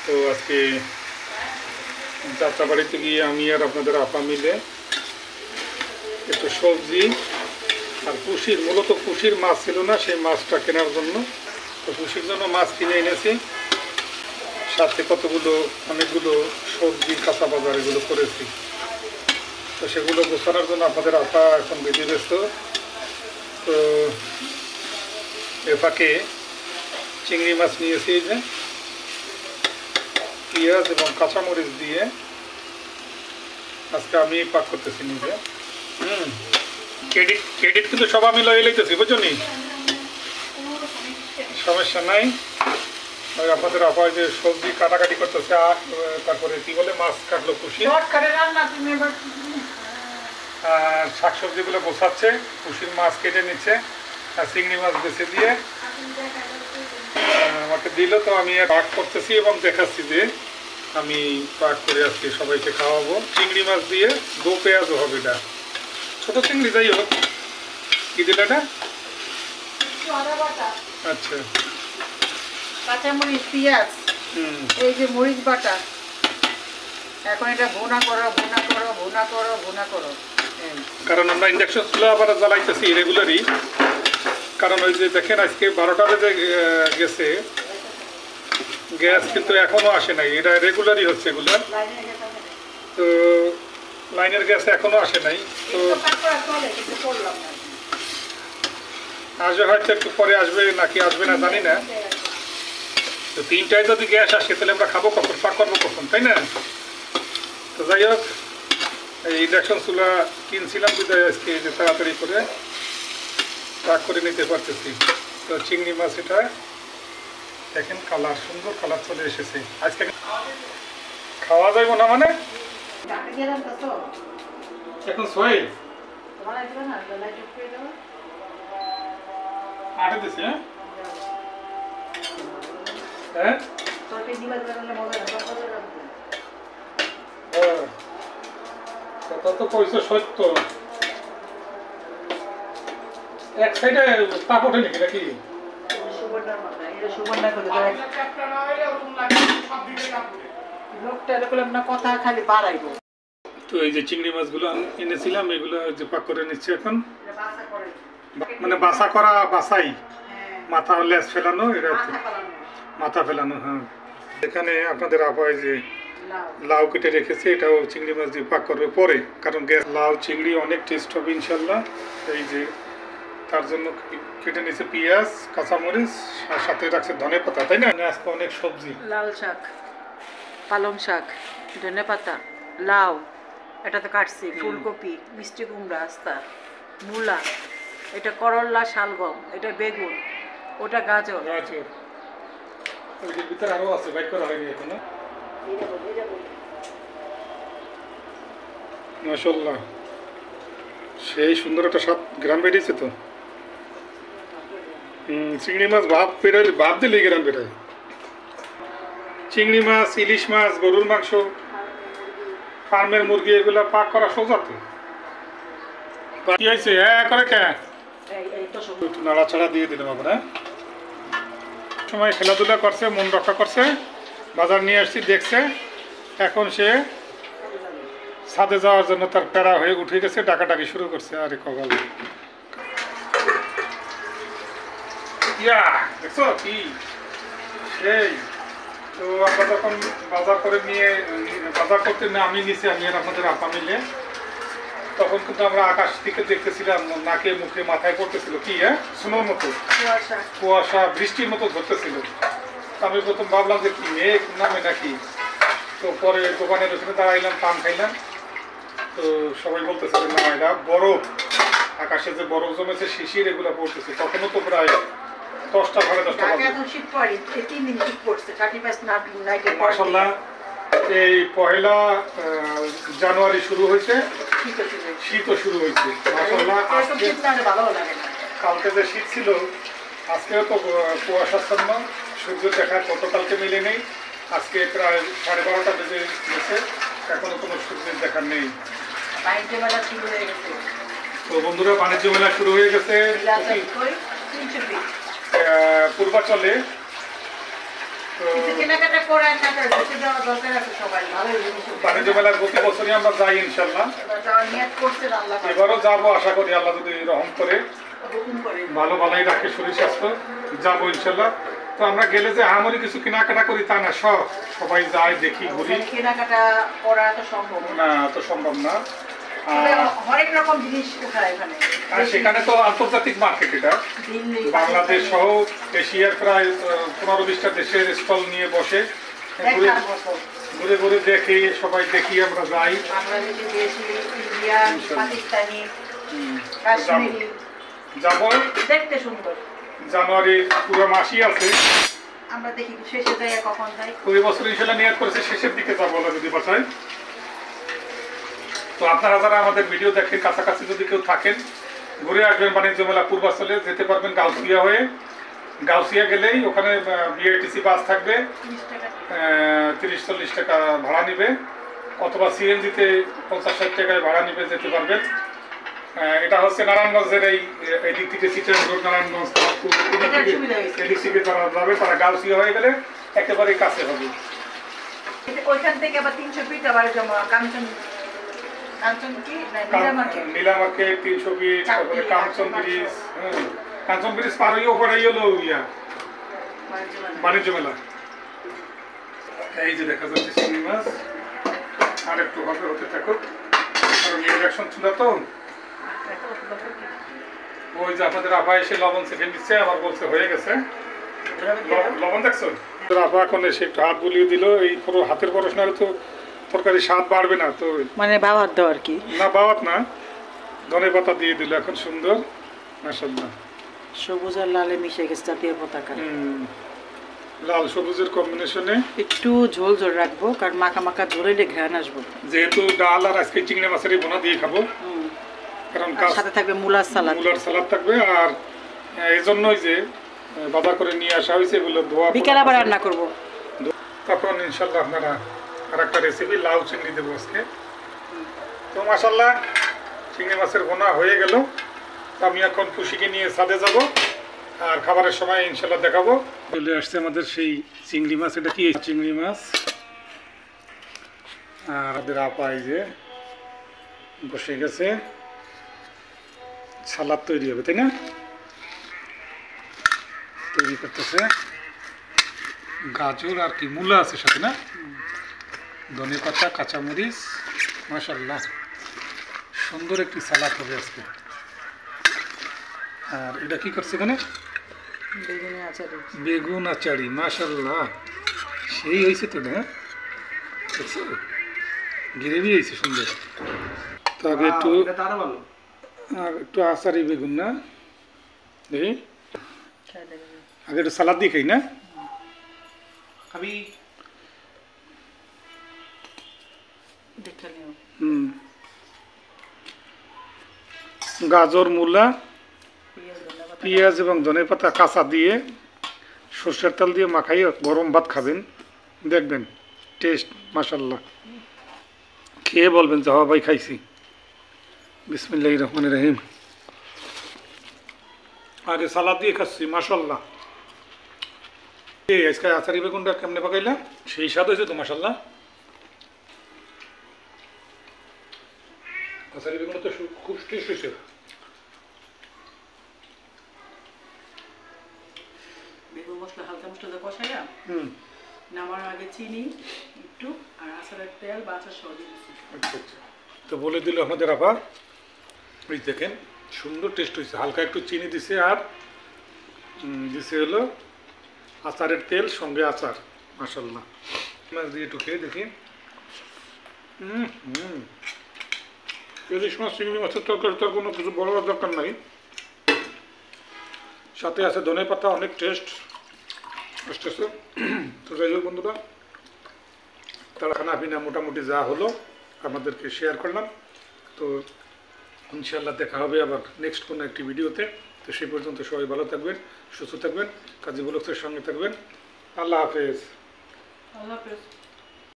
তো আজকে যাত্রাবাড়িতে গিয়ে আমি আর আপনাদের আপা মিলে একটু সবজি আর পুষির, মূলত পুষির মাছ ছিল না, সেই মাছটা কেনার জন্য, তো পুষির জন্য মাছ কিনে এনেছি, সাথে অনেকগুলো সবজি কাঁচা বাজার এগুলো করেছি। তো সেগুলো গোছানোর জন্য আপনাদের আপা এখন বেশি ব্যস্ত। তো এ ফাঁকে চিংড়ি মাছ নিয়েছি, এই যে পেঁয়াজ এবং কাঁচামরিচ দিয়ে আজকে আমি পাক করতেছি নিজে। ক্রেডিট কিন্তু সব আমি লয়ে লইতেছি, বুঝছো নি, সমস্যা নাই। ওই আপনাদের আপা যে সবজি কাটাকাটি করতেছে, আর তারপরে কি বলে মাছ কাটলো খুশি, শাকসবজিগুলো গোছাচ্ছে, খুশির মাছ কেটে নিচ্ছে, আর চিংড়ি মাছ বেছে দিয়ে আমাকে দিল। তো আমি পাক করতেছি এবং দেখাচ্ছি যে আমি পাক করে আজকে সবাইকে খাওয়াবো। চিংড়ি মাছ দিয়ে দো পেঁয়াজও হবে, এটা ছোট চিংড়ি, যাই হোক। কি দিল এটা? আচ্ছা, কাঁচামরিচ, পেঁয়াজ, এই যে মরিচ বাটা। এখন এটা ভুনা করো, ভুনা করো, ভুনা করো, ভুনা করো। কারণ আমরা ইন্ডাকশন চুলা আবার জ্বালাইতেছি রেগুলারই, কারণ ওই যে দেখেন আজকে 12টা বেজে গেছে, গ্যাস কিন্তু এখনো আসে নাই, এটা রেগুলারই হচ্ছে এগুলো। তো লাইনের গ্যাস এখনো আসে নাই, তো আসবে হয়তো একটু পরে, আসবে নাকি আসবে না জানি না। তো 3টায় যদি গ্যাস আসে তাহলে আমরা খাবো কখন, পাক করবো কখন, তাই না? তো যাই হোক, এই ইন্ডাকশন চুলা কিনছিলাম বিদায় আজকে যে তাড়াতাড়ি করে পাক করে নিতে পারতেছি। তো চিংড়ি মাছ, এটা দেখেন কালার, সুন্দর কালার চলে এসেছে। আজকে খাওয়া যাইব না মানে এখন সোয়াই আটে দিছে। হ্যাঁ, কথা তো কইছো সত্য। এক সাইডে তাপ ওঠে নাকি নাকি? তো এই যে চিংড়ি মাছগুলো এনেছিলাম, এগুলো যে পাক করে নিচ্ছে এখন, মানে বাসা করা, বাসাই মাথা লেজ ফেলানো, এটা মাথা ফেলানো। হ্যাঁ, এখানে আপনাদের আপায় যে লাউ কেটে রেখেছে, এটাও চিংড়ি মাছ দিয়ে পাক করবে পরে, কারণ গ্যাস লাউ চিংড়ি অনেক টেস্ট হবে ইনশাল্লাহ। এই যে তার জন্য কেটে নিয়েছে পেঁয়াজ, কাঁচামরিচ, আর সাথে রাখছে ধনে পাতা, তাই না? আজকে অনেক সবজি, লাল শাক, পালং শাক, ধনে পাতা, লাউ, এটা তো কাটছি, ফুলকপি, মিষ্টি কুমড়া, আস্তা, মূলা, এটা করলা, শালগম, এটা বেগুন, ওটা গাজর। গাজর ওই যে ভিতরে আরো আছে, বাইট করা হয়নি এখনো। মাশাআল্লাহ, সেই সুন্দর একটা স্বাদ গ্রাম বেরিয়েছে তো। চিংড়ি মাছ ভাব দিলে গ্রাম বেরোয়। চিংড়ি মাছ, ইলিশ মাছ, গরুর মাংস, ফার্মের মুরগি, এগুলা পাক করা সোজা তো। কি হয়েছে? হ্যাঁ করে কে একটু নাড়াচাড়া দিয়ে দিলাম আমরা। সময় খেলাধুলা করছে, মন রক্ষা করছে, বাজার নিয়ে আসছি দেখছে, এখন সে ছাদে যাওয়ার জন্য তার প্যারা হয়ে উঠে গেছে, ডাকাডাকি শুরু করছে। আরে কপাল, ইয়া দেখছো কি সেই। তো আমরা যখন বাজার করতে আমি নিচে, আমি আর আপনাদের আপা মিলে, তখন কিন্তু আমরা আকাশ থেকে দেখতেছিলাম, নাকে মুখে মাথায় পড়তেছিল কি, হ্যাঁ, স্নোর মতো কুয়াশা, বৃষ্টির মতো ধরতেছিল। আমি প্রথম ভাবলাম যে কি মেঘ নামে নাকি। তো পরে দোকানের ওখানে দাঁড়াইলাম, পান খাইলাম, তো সবাই বলতেছিল না এটা বরফ, আকাশে যে বরফ জমেছে, শিশির এগুলো পড়তেছে। তখনও তো প্রায় 10টা, 10:30 মাশাআল্লাহ। এই 1 জানুয়ারি শুরু হয়েছে, শীতও শুরু হয়েছে মাশাআল্লাহ। কালকে যে শীত ছিল, আজকেও তো কুয়াশাচ্ছন্ন, সূর্য দেখা গতকালকে মিলে নেই। আজকে প্রায় 12:30 বেজে গেছে, এখনো কোনো সূর্যের দেখা নেই। তো বন্ধুরা, বাণিজ্য মেলা শুরু হয়ে গেছে পূর্বাচলে। কিছু কেনাকাটা করে আর টাকা বেশি দেওয়া দরকার আছে সবাই ভালোই জিনিস বাণিজ্য মেলার প্রতি বছরই আমরা যাই ইনশাল্লাহ। এবার যাওয়ার নিয়ত করছেন আল্লাহ এবারও যাবো আশা করি, আল্লাহ যদি রহম করে হুকুম করে ভালোই রাখে শরীর স্বাস্থ্য, যাবো ইনশাল্লাহ। তো আমরা গেলে যে আমারই কিছু কেনাকাটা করি তা না, সবাই যায় দেখি ঘুরি, কেনাকাটা করা তো সম্ভব না তো সম্ভব না। তবে হরেক রকম জিনিস উঠায় এখানে আর সেখানে তো আন্তর্জাতিক মার্কেট, এটা দিল্লি বাংলাদেশ সহ এশিয়ার প্রায় 15-20টা দেশের স্টল নিয়ে বসে, ঘুরে দেখার মতো ঘুরে ঘুরে দেখি, সবাই দেখি, আমরা যাই। বাংলাদেশি, দেশি, ইন্ডিয়ান, পাকিস্তানি, কাশ্মীরি যাব। দেখতে সুন্দর। জানুয়ারি পুরো মাসই আছে, আমরা দেখি শেষে যাই কখন যাই। ওই বছর ইনশাল্লাহ নিয়ত করেছে শেষের দিকে যাবো আল্লাহ যদি বাঁচায়। তো আপনারা যারা আমাদের ভিডিও দেখেন, কাছাকাছি যদি কেউ থাকেন, ঘুরে আসবেন বাণিজ্য মেলা পূর্বাচলে, যেতে পারবেন গাউসিয়া হয়ে। গাউসিয়া গেলেই ওখানে বিআরটিসি বাস থাকবে, 30-40 টাকা ভাড়া নিবে, অথবা সিএনজিতে 50-60 টাকায় ভাড়া নিবে, যেতে পারবেন। এটা হচ্ছে নারায়ণগঞ্জের এই দিক থেকে চিটাগাং রোড, নারায়ণগঞ্জ, এদিক থেকে যারা যাবে তারা গাউসিয়া হয়ে গেলে একেবারেই কাছে হবে। ওইখান থেকে আবার 300 ফিট আবার কাঞ্চন কি নীলা মার্কেট 300 ফিট, তারপরে কাঞ্চন ব্রিজ, কাঞ্চন ব্রিজ পার হয়ে ওপরে হলো বাণিজ্য মেলা। এই যে দেখা যাচ্ছে চিংড়ি মাছ, আর একটু হবে, হতে থাকুক, কারণ ইন্ডাকশন চুলা তো। ওই যে আপনাদের আভা এসে লবণ চেখে নিচ্ছে, আবার বলছে হয়ে গেছে। লবণ দেখছো? আভা এখন এসে একটু হাত বুলিয়ে দিল। এই পুরো হাতের পড়াশোনার তো তরকারি স্বাদ বাড়বে না, তো মানে বাবার দাও আর কি, না বাওয়াত না, ধনে পাতা দিয়ে দিল, এখন সুন্দর মাশাআল্লাহ। সবুজ আর লালে মিশে গেছে জাতীয় পতাকা। লাল সবুজের কম্বিনেশনে একটু ঝোল ঝোল রাখবো, কারণ মাখা মাখা ঝোলে ঘ্রাণ আসবো। যেহেতু ডাল আর আজকে চিংড়ি মাছের বোনা দিয়ে খাবো, কারণ সাথে থাকবে মুলার সালাদ, মুলার সালাদ থাকবে। আর এই জন্যই যে বাজার করে নিয়ে আসা হয়েছে, এগুলো ধোয়া, বিকেল আবার রান্না করব। তখন ইনশাল্লাহ আপনারা আর একটা রেসিপি লাউ চিংড়ি দেবো আজকে। তো মাশাল্লাহ চিংড়ি মাছের বোনা হয়ে গেল। আমি এখন খুশিকে নিয়ে ছাদে যাব, আর খাবারের সময় ইনশাল্লাহ দেখাবো। চলে আসছে আমাদের সেই চিংড়ি মাছ। এটা কি চিংড়ি মাছ, আর আমাদের আপা এই যে বসে গেছে, সালাদ তৈরি হবে, তাই না? তৈরি করতেছে গাজর আর কি মূলা আছে সাথে, না ধনে পাতা, কাঁচামরিচ, মাশাআল্লাহ সুন্দর একটি সালাদ হবে আজকে। আর এটা কি করছে এখানে? বেগুন আচারি, মাশাআল্লাহ সেই হয়েছে তো, না দেখছো গ্রেভি হয়েছে সুন্দর। তো আগে একটু আচারি বেগুন, না দেখি আগে একটু সালাদ দিয়ে খাই, না খাবি? গাজর, মূলা, পেঁয়াজ এবং ধনেপাতা কাঁচা দিয়ে সরষের তেল দিয়ে মাখাইয়ে গরম ভাত খাবেন, দেখবেন টেস্ট মাশাআল্লাহ। খেয়ে বলবেন যে হ্যাঁ ভাই খাইছি। বিসমিল্লাহির রহমানির রহিম। আগে সালাদ দিয়ে খাচ্ছি, মাশাআল্লাহ। আজকে আচারি বেগুনটা কেমনে পাকাইলা? সেই স্বাদ হয়েছে তো মাশাআল্লাহ। আচারি বেগুন তো খুব টেস্ট হয়েছে। বেগুন মশলা হালকা মশলা কষাইয়া নামানোর আগে চিনি একটু আর আচারের তেল বা আচার সহ দিয়েছি। আচ্ছা আচ্ছা, তো বলে দিল আমাদের আবার। এই দেখেন সুন্দর টেস্ট হয়েছে, হালকা একটু চিনি দিছে, আর দিছে হলো আচারের তেল, সঙ্গে আচার, মাশাআল্লাহ। মাছ দিয়ে একটু খেয়ে দেখি। ইলিশ মাছ, চিংড়ি মাছের তরকারি তো কোনো কিছু বলার দরকার নাই, সাথে আছে ধনে পাতা, অনেক টেস্ট আসতেছে। তো যাই হোক বন্ধুরা, তারা খানা পিনা মোটামুটি যা হলো আমাদেরকে শেয়ার করলাম। তো ইনশাআল্লাহ দেখা হবে আবার নেক্সট কোনো একটি ভিডিওতে। তো সেই পর্যন্ত সবাই ভালো থাকবেন, সুস্থ থাকবেন, কাজী ব্লগসের সঙ্গে থাকবেন। আল্লাহ হাফেজ। আল্লাহ হাফেজ।